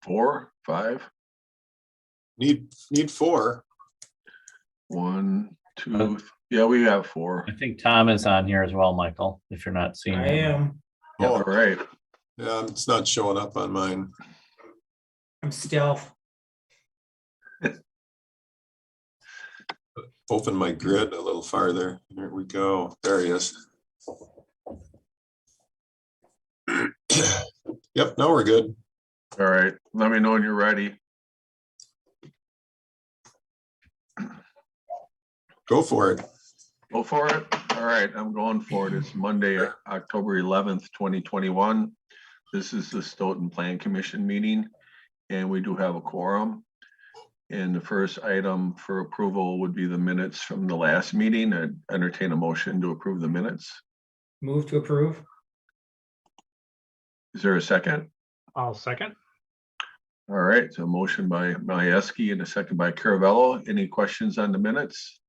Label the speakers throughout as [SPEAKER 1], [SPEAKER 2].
[SPEAKER 1] 4, 5,
[SPEAKER 2] Need 4.
[SPEAKER 1] 1, 2. Yeah, we have 4.
[SPEAKER 3] I think Tom is on here as well, Michael, if you're not seeing
[SPEAKER 4] I
[SPEAKER 3] him.
[SPEAKER 4] am.
[SPEAKER 1] Yeah,
[SPEAKER 2] Oh.
[SPEAKER 1] all right.
[SPEAKER 2] Yeah, it's not showing up on mine.
[SPEAKER 4] I'm stealth.
[SPEAKER 2] Open my grid a little farther. There we go. There he is. Yep, now we're good.
[SPEAKER 1] All right. Let me know when you're ready.
[SPEAKER 2] Go for it.
[SPEAKER 1] Go for it. All right, I'm going for it. It's Monday, October 11th, 2021. This is the Stoughton Plan Commission meeting, and we do have a quorum. And the first item for approval would be the minutes from the last meeting. I'd entertain a motion to approve the minutes.
[SPEAKER 4] Move to approve.
[SPEAKER 1] Is there a second?
[SPEAKER 5] I'll second.
[SPEAKER 1] All right, so a motion by Majewski and a second by Caravello. Any questions on the minutes?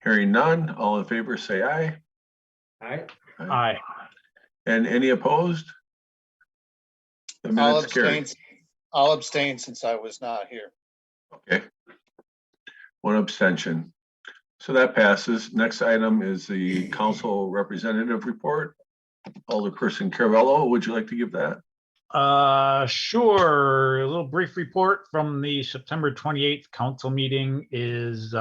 [SPEAKER 1] Hearing none, all in favor say aye.
[SPEAKER 4] Aye.
[SPEAKER 5] Aye.
[SPEAKER 1] And any opposed? The minutes carried.
[SPEAKER 6] I'll abstain since I was not here.
[SPEAKER 1] Okay. One abstention. So that passes. Next item is the council representative report. Alderperson Caravello, would you like to give that?
[SPEAKER 5] Sure. A little brief report from the September 28th council meeting is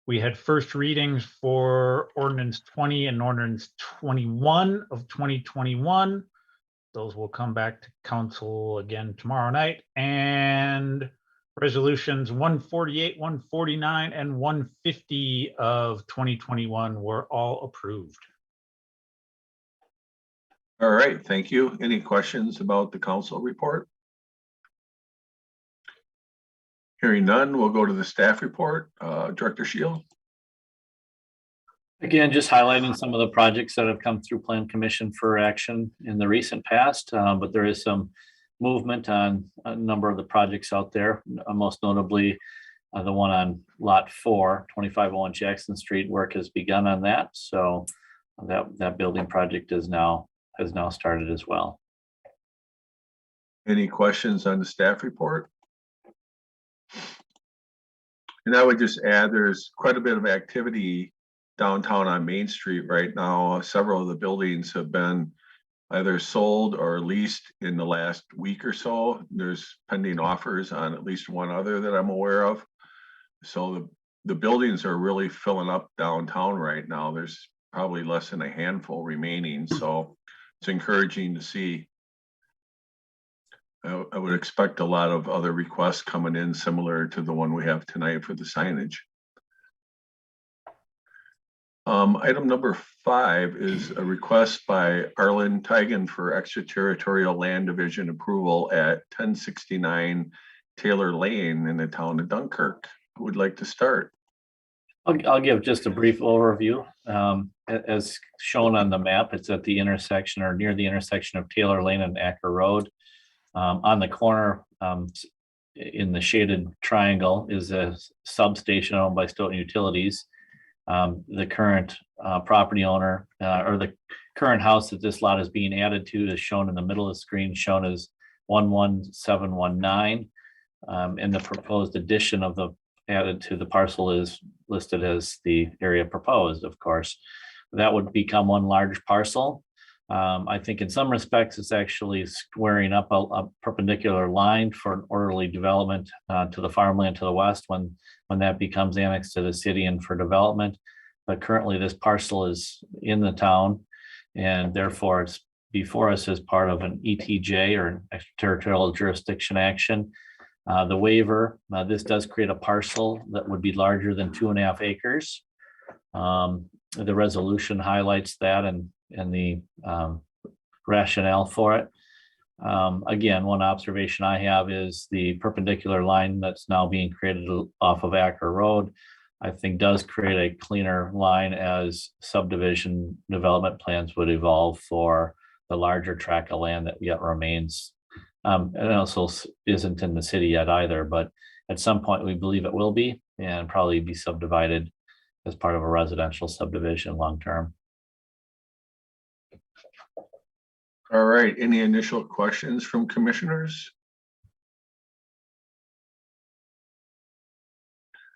[SPEAKER 5] we had first readings for ordinance 20 and ordinance 21 of 2021. Those will come back to council again tomorrow night. And resolutions 148, 149, and 150 of 2021 were all approved.
[SPEAKER 1] All right, thank you. Any questions about the council report? Hearing none, we'll go to the staff report. Director Shield.
[SPEAKER 3] Again, just highlighting some of the projects that have come through Plan Commission for action in the recent past, but there is some movement on a number of the projects out there, most notably the one on Lot 4, 2501 Jackson Street. Work has begun on that, so that building project has now started as well.
[SPEAKER 1] Any questions on the staff report? And I would just add, there's quite a bit of activity downtown on Main Street right now. Several of the buildings have been either sold or leased in the last week or so. There's pending offers on at least one other that I'm aware of. So the buildings are really filling up downtown right now. There's probably less than a handful remaining. So it's encouraging to see. I would expect a lot of other requests coming in similar to the one we have tonight for the signage. Item number 5 is a request by Arlen Tigan for extraterritorial land division approval at 1069 Taylor Lane in the town of Dunkirk. Who would like to start?
[SPEAKER 3] I'll give just a brief overview. As shown on the map, it's at the intersection or near the intersection of Taylor Lane and Acker Road. On the corner, in the shaded triangle, is a substation owned by Stoughton Utilities. The current property owner or the current house that this lot is being added to is shown in the middle of the screen, shown as 11719. And the proposed addition of the added to the parcel is listed as the area proposed, of course. That would become one large parcel. I think in some respects, it's actually squaring up a perpendicular line for an orderly development to the farmland to the west when that becomes annexed to the city and for development. But currently this parcel is in the town and therefore it's before us as part of an ETJ or an extraterritorial jurisdiction action. The waiver, this does create a parcel that would be larger than 2.5 acres. The resolution highlights that and the rationale for it. Again, one observation I have is the perpendicular line that's now being created off of Acker Road, I think does create a cleaner line as subdivision development plans would evolve for the larger tract of land that yet remains. And also isn't in the city yet either, but at some point we believe it will be and probably be subdivided as part of a residential subdivision long term.
[SPEAKER 1] All right, any initial questions from commissioners?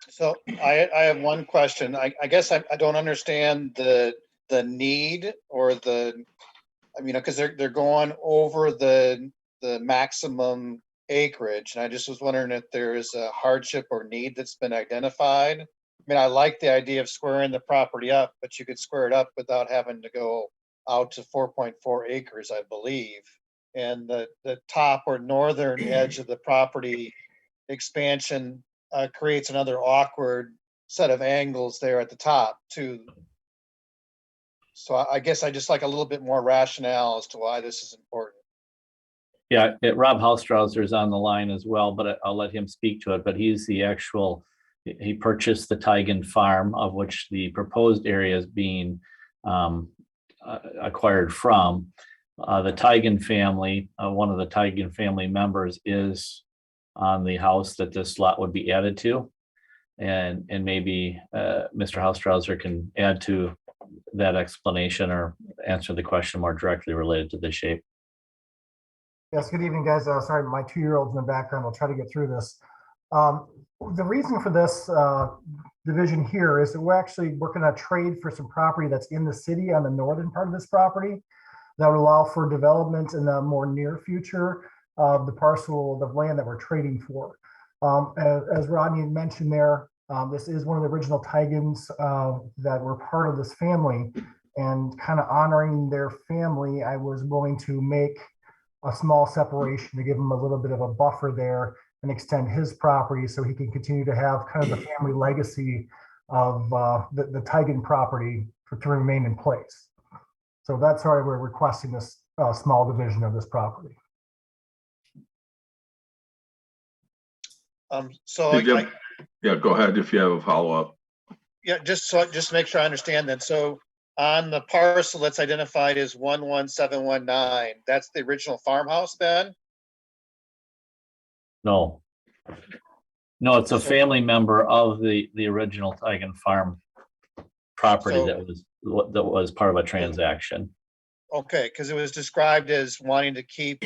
[SPEAKER 6] So I have one question. I guess I don't understand the need or because they're going over the maximum acreage. And I just was wondering if there is a hardship or need that's been identified. I mean, I like the idea of squaring the property up, but you could square it up without having to go out to 4.4 acres, I believe. And the top or northern edge of the property expansion creates another awkward set of angles there at the top too. So I guess I just like a little bit more rationale as to why this is important.
[SPEAKER 3] Yeah, Rob Haustrauser is on the line as well, but I'll let him speak to it. But he's the actual, he purchased the Tigan farm, of which the proposed area is being acquired from. The Tigan family, one of the Tigan family members is on the house that this lot would be added to. And maybe Mr. Haustrauser can add to that explanation or answer the question more directly related to the shape.
[SPEAKER 7] Yes, good evening, guys. Sorry, my 2-year-old's in the background. We'll try to get through this. The reason for this division here is that we're going to trade for some property that's in the city on the northern part of this property that would allow for development in the more near future of the parcel of land that we're trading for. As Rodney mentioned there, this is one of the original Tigans that were part of this family, and kind of honoring their family, I was willing to make a small separation to give him a little bit of a buffer there and extend his property so he can continue to have kind of the family legacy of the Tigan property to remain in place. So that's why we're requesting this small division of this property.
[SPEAKER 1] Yeah, go ahead if you have a follow-up.
[SPEAKER 6] Yeah, just to make sure I understand that. So on the parcel that's identified as 11719, that's the original farmhouse then?
[SPEAKER 3] No, it's a family member of the original Tigan farm property
[SPEAKER 6] So-
[SPEAKER 3] that was part of a transaction.
[SPEAKER 6] Okay, because it was described as wanting to keep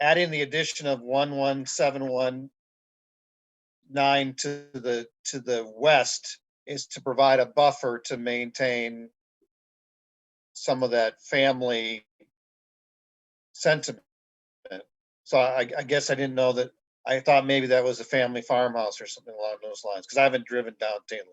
[SPEAKER 6] adding the addition of 11719 to the west is to provide a buffer to maintain some of that family sentiment. So I guess I didn't know that. I thought maybe that was a family farmhouse or something along those lines, because I haven't driven down Taylor.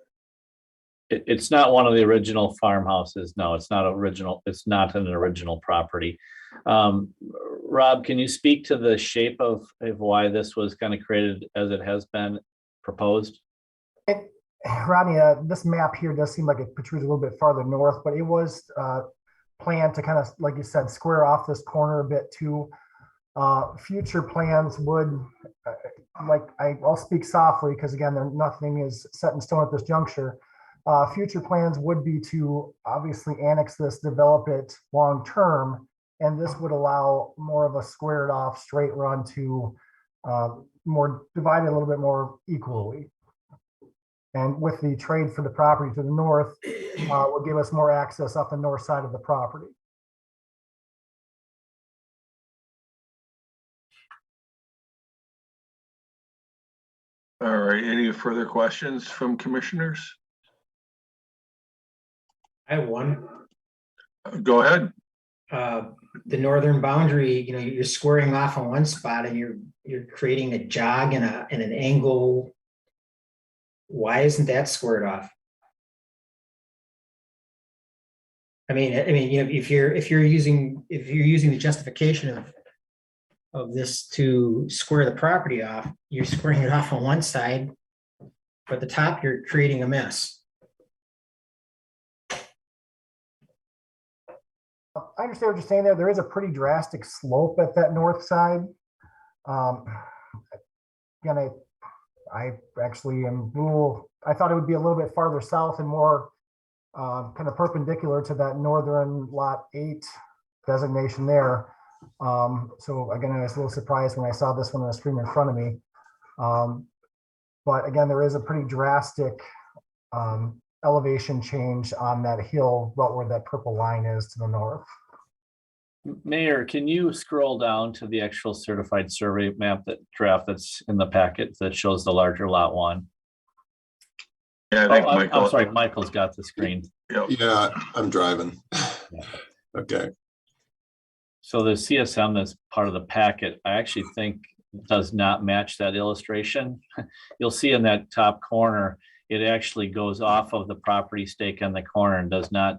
[SPEAKER 3] It's not one of the original farmhouses. No, it's not original. It's not an original property. Rob, can you speak to the shape of why this was kind of created as it has been proposed?
[SPEAKER 7] Rodney, this map here does seem like it protrudes a little bit farther north, but it was planned to kind of, like you said, square off this corner a bit too. Future plans would, I'll speak softly because again, nothing is set in stone at this juncture. Future plans would be to obviously annex this, develop it long term, and this would allow more of a squared off straight run to more divided a little bit more equally. And with the trade for the property to the north, will give us more access up the north side of the property.
[SPEAKER 1] All right, any further questions from commissioners?
[SPEAKER 4] I have one.
[SPEAKER 1] Go ahead.
[SPEAKER 4] The northern boundary, you're squaring off on one spot and you're creating a jog and an angle. Why isn't that squared off? I mean, if you're using the justification of this to square the property off, you're squaring it off on one side, but the top you're creating a mess.
[SPEAKER 7] I understand what you're saying there. There is a pretty drastic slope at that north side. Again, I actually am I thought it would be a little bit farther south and more kind of perpendicular to that northern lot 8 designation there. So again, I was a little surprised when I saw this one on the screen in front of me. But again, there is a pretty drastic elevation change on that hill, right where that purple line is to the north.
[SPEAKER 3] Mayor, can you scroll down to the actual certified survey map, that draft that's in the packet that shows the larger lot one?
[SPEAKER 1] Yeah, I
[SPEAKER 3] Oh,
[SPEAKER 1] think
[SPEAKER 3] I'm
[SPEAKER 1] Michael.
[SPEAKER 3] sorry, Michael's got the screen.
[SPEAKER 1] Yep.
[SPEAKER 2] Yeah, I'm driving. Okay,
[SPEAKER 3] So the CSM that's part of the packet, I actually think does not match that illustration. You'll see in that top corner, it actually goes off of the property stake on the corner and does not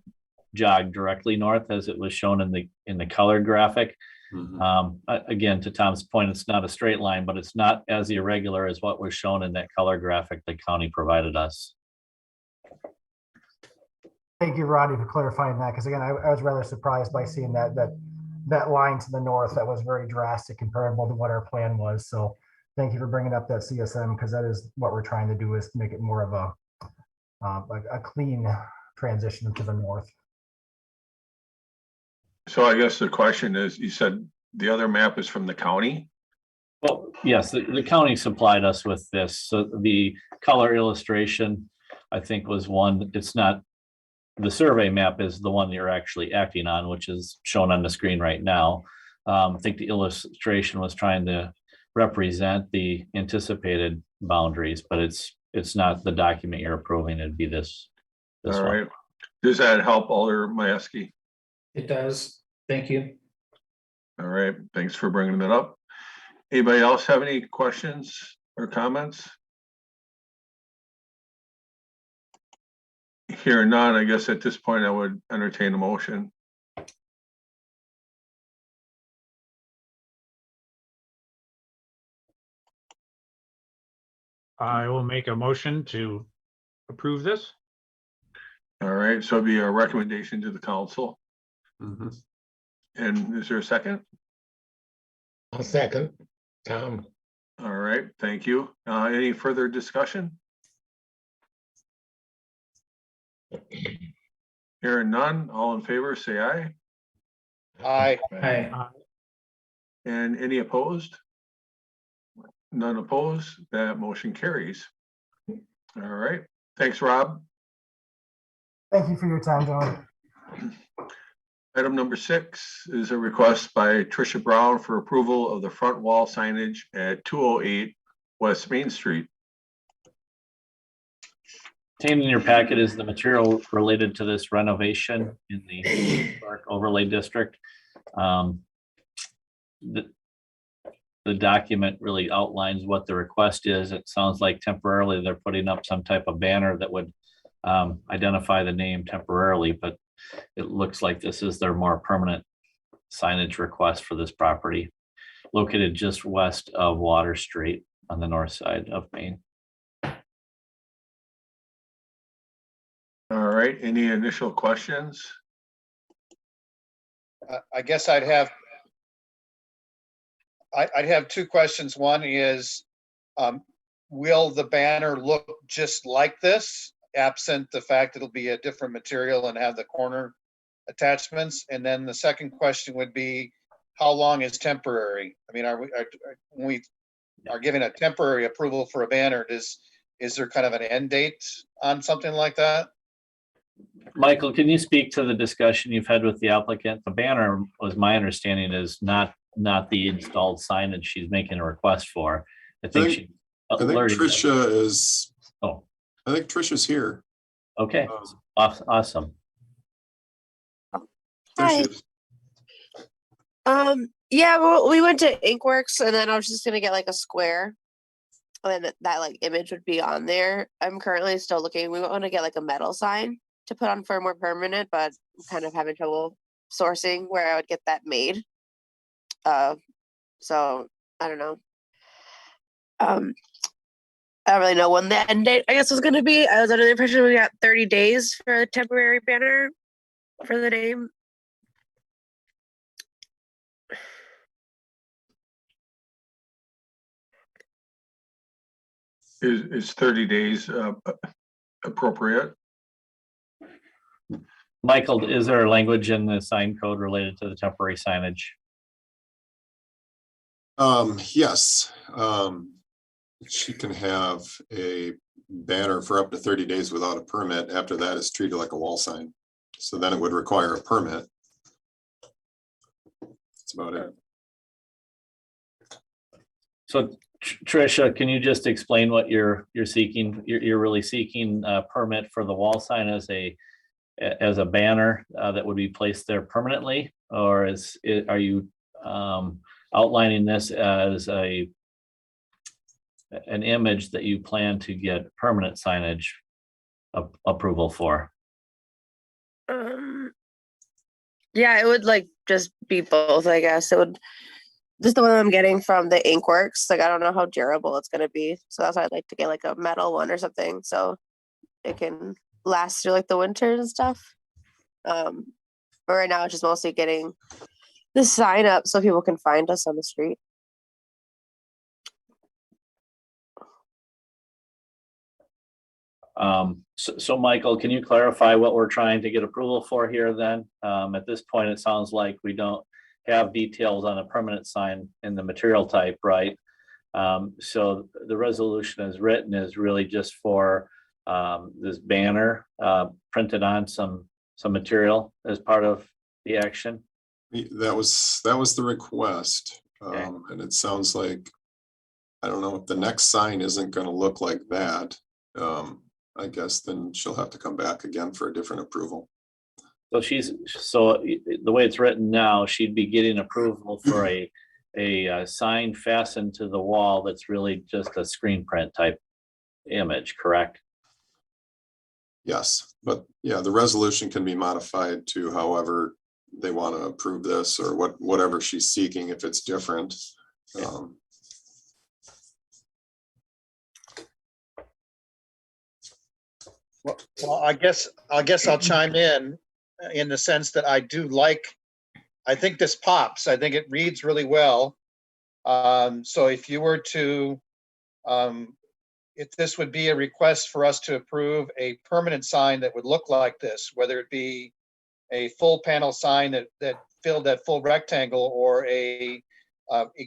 [SPEAKER 3] jog directly north as it was shown in the colored graphic.
[SPEAKER 2] mhm.
[SPEAKER 3] Again, to Tom's point, it's not a straight line, but it's not as irregular as what was shown in that color graphic the county provided us.
[SPEAKER 7] Thank you, Rodney, for clarifying that, because again, I was rather surprised by seeing that line to the north that was very drastic comparable to what our plan was. So thank you for bringing up that CSM, because that is what we're trying to do, is make it more of a clean transition to the north.
[SPEAKER 1] So I guess the question is, you said the other map is from the county?
[SPEAKER 3] Well, yes, the county supplied us with this. So the color illustration, I think, was one, it's not, the survey map is the one that you're actually acting on, which is shown on the screen right now. I think the illustration was trying to represent the anticipated boundaries, but it's not the document you're approving. It'd be this
[SPEAKER 1] All
[SPEAKER 3] one.
[SPEAKER 1] right. Does that help, Alder Mayeski?
[SPEAKER 4] It does. Thank you.
[SPEAKER 1] All right, thanks for bringing that up. Anybody else have any questions or comments? Here none, I guess at this point I would entertain a motion.
[SPEAKER 5] I will make a motion to approve this.
[SPEAKER 1] All right, so it'd be a recommendation to the council.
[SPEAKER 2] Mhm.
[SPEAKER 1] And is there a second?
[SPEAKER 8] I'll second, Tom.
[SPEAKER 1] All right, thank you. Any further discussion? Hearing none, all in favor, say aye.
[SPEAKER 6] Aye.
[SPEAKER 4] Hi.
[SPEAKER 1] And any opposed? None opposed, that motion carries. All right, thanks, Rob.
[SPEAKER 7] Thank you for your time, gentlemen.
[SPEAKER 1] Item number 6 is a request by Tricia Brown for approval of the front wall signage at 208 West Main Street.
[SPEAKER 3] Contained in your packet is the material related to this renovation in the Park Overlay District. The document really outlines what the request is. It sounds like temporarily they're putting up some type of banner that would identify the name temporarily, but it looks like this is their more permanent signage request for this property, located just west of Water Street on the north side of Maine.
[SPEAKER 1] All right, any initial questions?
[SPEAKER 6] I guess I'd have two questions. One is, will the banner look just like this, absent the fact it'll be a different material and have the corner attachments? And then the second question would be, how long is temporary? I mean, when we are giving a temporary approval for a banner, is there kind of an end date on something like that?
[SPEAKER 3] Michael, can you speak to the discussion you've had with the applicant? The banner, was my understanding, is not the installed signage she's making a request for. I think
[SPEAKER 2] Tricia is.
[SPEAKER 3] Oh,
[SPEAKER 2] I think Tricia's here.
[SPEAKER 3] okay, awesome.
[SPEAKER 2] There she
[SPEAKER 9] Hi.
[SPEAKER 2] is.
[SPEAKER 9] Yeah, well, we went to Inkworks and then I was just gonna get like a square. And then that like image would be on there. I'm currently still looking. We want to get like a metal sign to put on for more permanent, but I'm kind of having trouble sourcing where I would get that made. So I don't know. I don't really know when the end date I guess was gonna be. I was under the impression we got 30 days for a temporary banner for the name.
[SPEAKER 1] Is 30 days appropriate?
[SPEAKER 3] Michael, is there language in the sign code related to the temporary signage?
[SPEAKER 2] Yes. She can have a banner for up to 30 days without a permit. After that, it's treated like a wall sign. So then it would require a permit. That's about it.
[SPEAKER 3] So Tricia, can you just explain what you're seeking? You're really seeking a permit for the wall sign as a banner that would be placed there permanently? Or are you outlining this as an image that you plan to get permanent signage approval for?
[SPEAKER 9] Yeah, it would like just be both, I guess. It would just the one I'm getting from the Inkworks. Like I don't know how durable it's gonna be. So that's why I'd like to get like a metal one or something so it can last through like the winter and stuff. But right now it's just mostly getting the sign up so people can find us on the street.
[SPEAKER 3] So Michael, can you clarify what we're trying to get approval for here then? At this point, it sounds like we don't have details on a permanent sign in the material type, right? So the resolution as written is really just for this banner printed on some material as part of the action.
[SPEAKER 2] That was the request.
[SPEAKER 3] Okay.
[SPEAKER 2] And it sounds like, I don't know if the next sign isn't gonna look like that. I guess then she'll have to come back again for a different approval.
[SPEAKER 3] So the way it's written now, she'd be getting approval for a sign fastened to the wall that's really just a screen print type image, correct?
[SPEAKER 2] Yes, but yeah, the resolution can be modified to however they want to approve this or whatever she's seeking if it's different.
[SPEAKER 6] Well, I guess I'll chime in the sense that I think this pops. I think it reads really well. So if you were to, if this would be a request for us to approve a permanent sign that would look like this, whether it be a full panel sign that filled that full rectangle, or it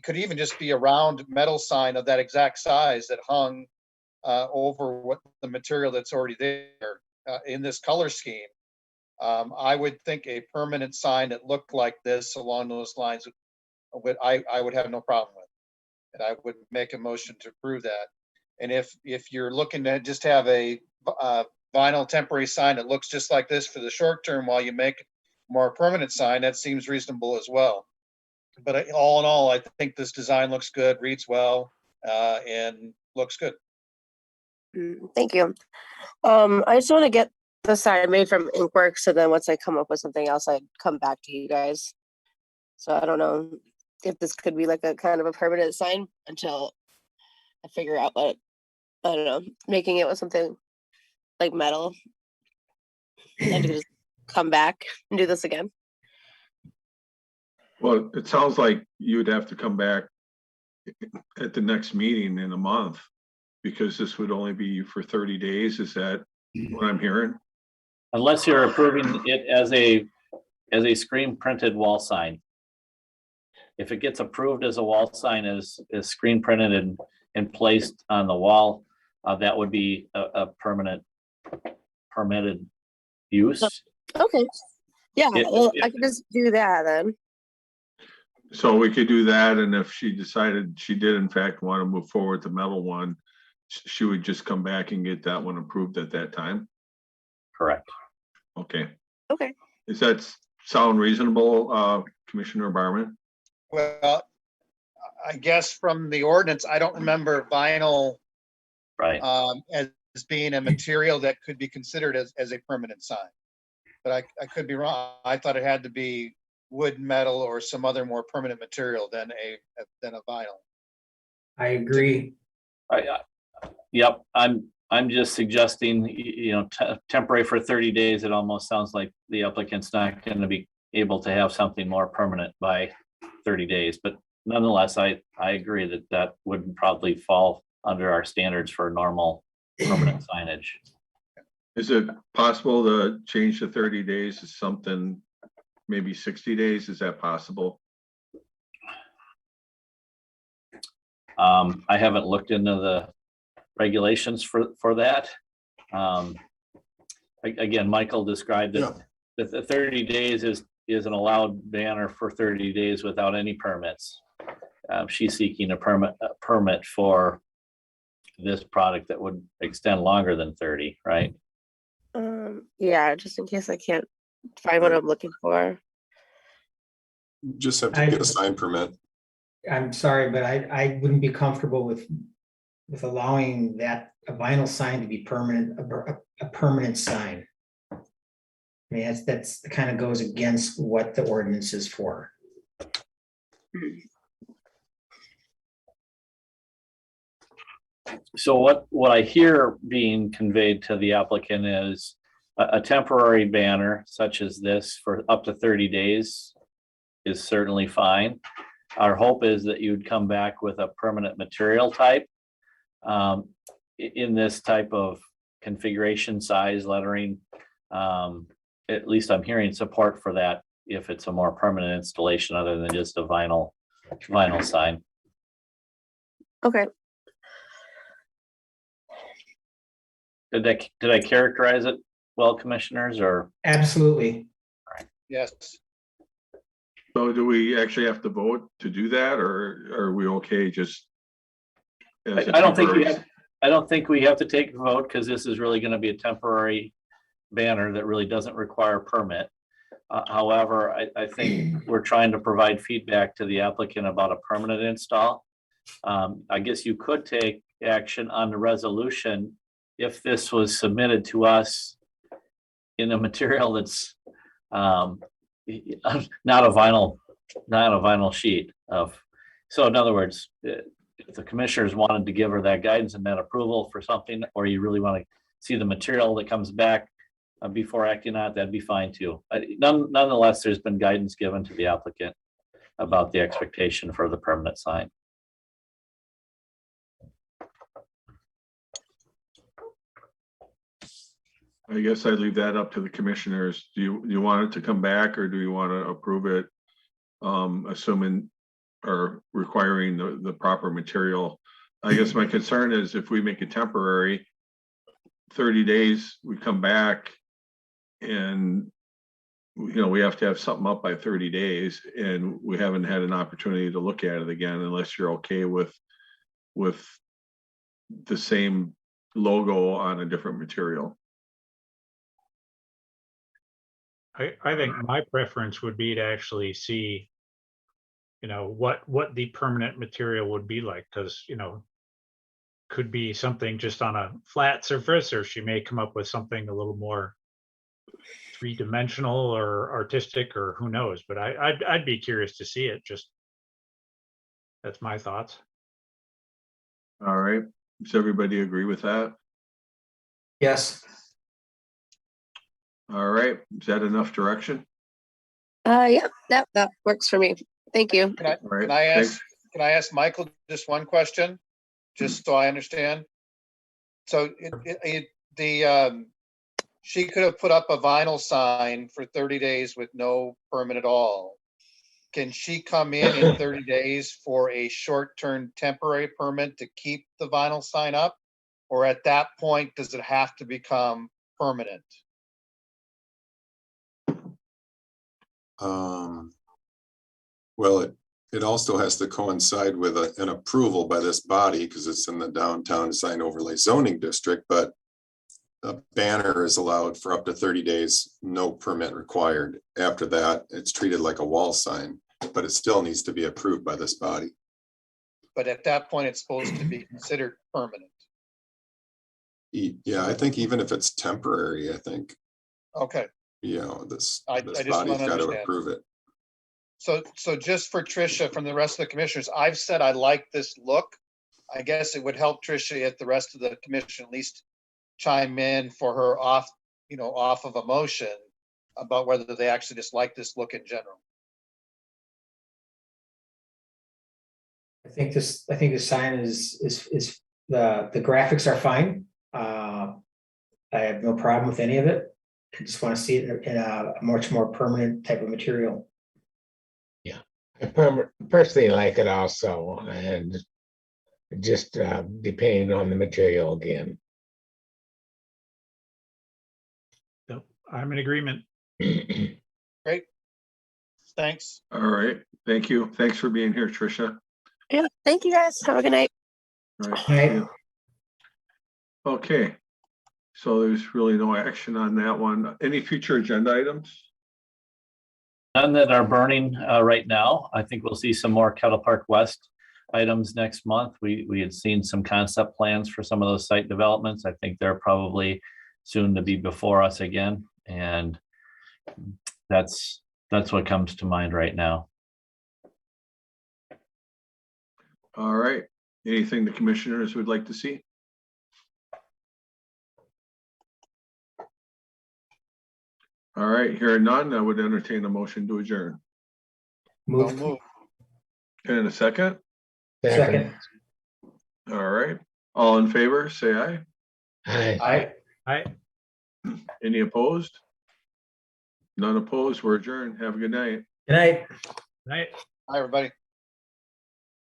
[SPEAKER 6] could even just be a round metal sign of that exact size that hung over what the material that's already there in this color scheme. I would think a permanent sign that looked like this along those lines, I would have no problem with. And I would make a motion to approve that. And if you're looking to just have a vinyl temporary sign that looks just like this for the short term while you make more permanent sign, that seems reasonable as well. But all in all, I think this design looks good, reads well, and looks good.
[SPEAKER 9] Thank you. I just want to get the sign made from Inkworks, so then once I come up with something else, I'd come back to you guys. So I don't know if this could be like a kind of a permanent sign until I figure out what, I don't know, making it with something like metal. And to just come back and do this again.
[SPEAKER 1] Well, it sounds like you would have to come back at the next meeting in a month, because this would only be for 30 days. Is that what I'm hearing?
[SPEAKER 3] Unless you're approving it as a screen printed wall sign. If it gets approved as a wall sign, is screen printed and placed on the wall, that would be a permanent permitted use.
[SPEAKER 9] Okay. Yeah, well,
[SPEAKER 3] If-
[SPEAKER 9] I could just do that then.
[SPEAKER 1] So we could do that, and if she decided she did in fact want to move forward the metal one, she would just come back and get that one approved at that time?
[SPEAKER 3] Correct.
[SPEAKER 1] Okay.
[SPEAKER 9] Okay.
[SPEAKER 1] Does that sound reasonable, Commissioner Barman?
[SPEAKER 6] Well, I guess from the ordinance, I don't remember vinyl
[SPEAKER 3] Right.
[SPEAKER 6] as being a material that could be considered as a permanent sign. But I could be wrong. I thought it had to be wood, metal, or some other more permanent material than a vinyl.
[SPEAKER 4] I agree.
[SPEAKER 3] Yep. I'm just suggesting, temporary for 30 days. It almost sounds like the applicant's not going to be able to have something more permanent by 30 days. But nonetheless, I agree that wouldn't probably fall under our standards for normal permanent signage.
[SPEAKER 1] Is it possible to change the 30 days to something, maybe 60 days? Is that possible?
[SPEAKER 3] I haven't looked into the regulations for that. Again, Michael described it,
[SPEAKER 2] Yeah.
[SPEAKER 3] that the 30 days is is an allowed banner for 30 days without any permits. She's seeking a permit for this product that would extend longer than 30, right?
[SPEAKER 9] Yeah, just in case I can't find what I'm looking for.
[SPEAKER 2] Just have to get a sign permit.
[SPEAKER 4] I'm sorry, but I wouldn't be comfortable with allowing a vinyl sign to be permanent, a permanent sign. I mean, that's kind of goes against what the ordinance is for.
[SPEAKER 3] So what I hear being conveyed to the applicant is a temporary banner such as this for up to 30 days is certainly fine. Our hope is that you'd come back with a permanent material type in this type of configuration, size, lettering. At least I'm hearing support for that if it's a more permanent installation other than just a vinyl sign.
[SPEAKER 9] Okay.
[SPEAKER 3] Did I characterize it well, commissioners, or?
[SPEAKER 4] Absolutely.
[SPEAKER 6] Yes.
[SPEAKER 1] So do we actually have to vote to do that, or are we okay just? as a
[SPEAKER 3] I don't think
[SPEAKER 1] temporary-
[SPEAKER 3] I don't think we have to take a vote because this is really going to be a temporary banner that really doesn't require a permit. However, I think we're trying to provide feedback to the applicant about a permanent install. I guess you could take action on the resolution if this was submitted to us in a material that's not a vinyl sheet of. So in other words, if the commissioners wanted to give her that guidance and that approval for something, or you really want to see the material that comes back before acting on it, that'd be fine too. Nonetheless, there's been guidance given to the applicant about the expectation for the permanent sign.
[SPEAKER 1] I guess I'd leave that up to the commissioners. Do you want it to come back, or do you want to approve it? Assuming or requiring the proper material. I guess my concern is if we make it temporary, 30 days, we come back and we have to have something up by 30 days and we haven't had an opportunity to look at it again unless you're okay with the same logo on a different material.
[SPEAKER 5] I think my preference would be to actually see, what the permanent material would be like, because, could be something just on a flat surface, or she may come up with something a little more three-dimensional or artistic, or who knows, but I'd be curious to see it. Just, that's my thoughts.
[SPEAKER 1] All right. Does everybody agree with that?
[SPEAKER 4] Yes.
[SPEAKER 1] All right. Is that enough direction?
[SPEAKER 9] Yeah, that works for me. Thank you.
[SPEAKER 6] Can I,
[SPEAKER 1] All right.
[SPEAKER 6] can I
[SPEAKER 1] Thanks.
[SPEAKER 6] ask, can I ask Michael just one question? Just so I understand. So she could have put up a vinyl sign for 30 days with no permit at all. Can she come in 30 days for a short-term temporary permit to keep the vinyl sign up? Or at that point, does it have to become permanent?
[SPEAKER 2] Well, it also has to coincide with an approval by this body because it's in the downtown design overlay zoning district, but a banner is allowed for up to 30 days, no permit required. After that, it's treated like a wall sign, but it still needs to be approved by this body.
[SPEAKER 6] But at that point, it's supposed to be considered permanent.
[SPEAKER 2] Yeah, I think even if it's temporary, I think,
[SPEAKER 6] Okay,
[SPEAKER 2] this
[SPEAKER 6] I
[SPEAKER 2] body's
[SPEAKER 6] just
[SPEAKER 2] got
[SPEAKER 6] wanna
[SPEAKER 2] to
[SPEAKER 6] understand.
[SPEAKER 2] approve it.
[SPEAKER 6] so just for Tricia, from the rest of the commissioners, I've said I like this look. I guess it would help Tricia if the rest of the commission at least chime in for her off of emotion about whether they actually just like this look in general.
[SPEAKER 4] I think the sign is the graphics are fine. I have no problem with any of it. I just want to see it in a much more permanent type of material.
[SPEAKER 8] I personally like it also, and just depending on the material again.
[SPEAKER 5] So I'm in agreement.
[SPEAKER 6] Great. Thanks.
[SPEAKER 1] All right, thank you. Thanks for being here, Tricia.
[SPEAKER 9] Yeah, thank you guys. Have a good night.
[SPEAKER 1] All right,
[SPEAKER 4] Right.
[SPEAKER 1] see you. Okay, so there's really no action on that one. Any future agenda items?
[SPEAKER 3] None that are burning right now. I think we'll see some more Kettle Park West items next month. We had seen some concept plans for some of those site developments. I think they're probably soon to be before us again. And that's what comes to mind right now.
[SPEAKER 1] All right, anything the commissioners would like to see? All right, hearing none, I would entertain a motion to adjourn.
[SPEAKER 6] Don't
[SPEAKER 4] Move.
[SPEAKER 6] move.
[SPEAKER 1] And a second?
[SPEAKER 4] Second.
[SPEAKER 1] All right, all in favor, say aye.
[SPEAKER 8] Aye.
[SPEAKER 5] I,
[SPEAKER 1] Any opposed? None opposed, we're adjourned. Have a good night.
[SPEAKER 4] Good night.
[SPEAKER 5] right.
[SPEAKER 6] Hi, everybody.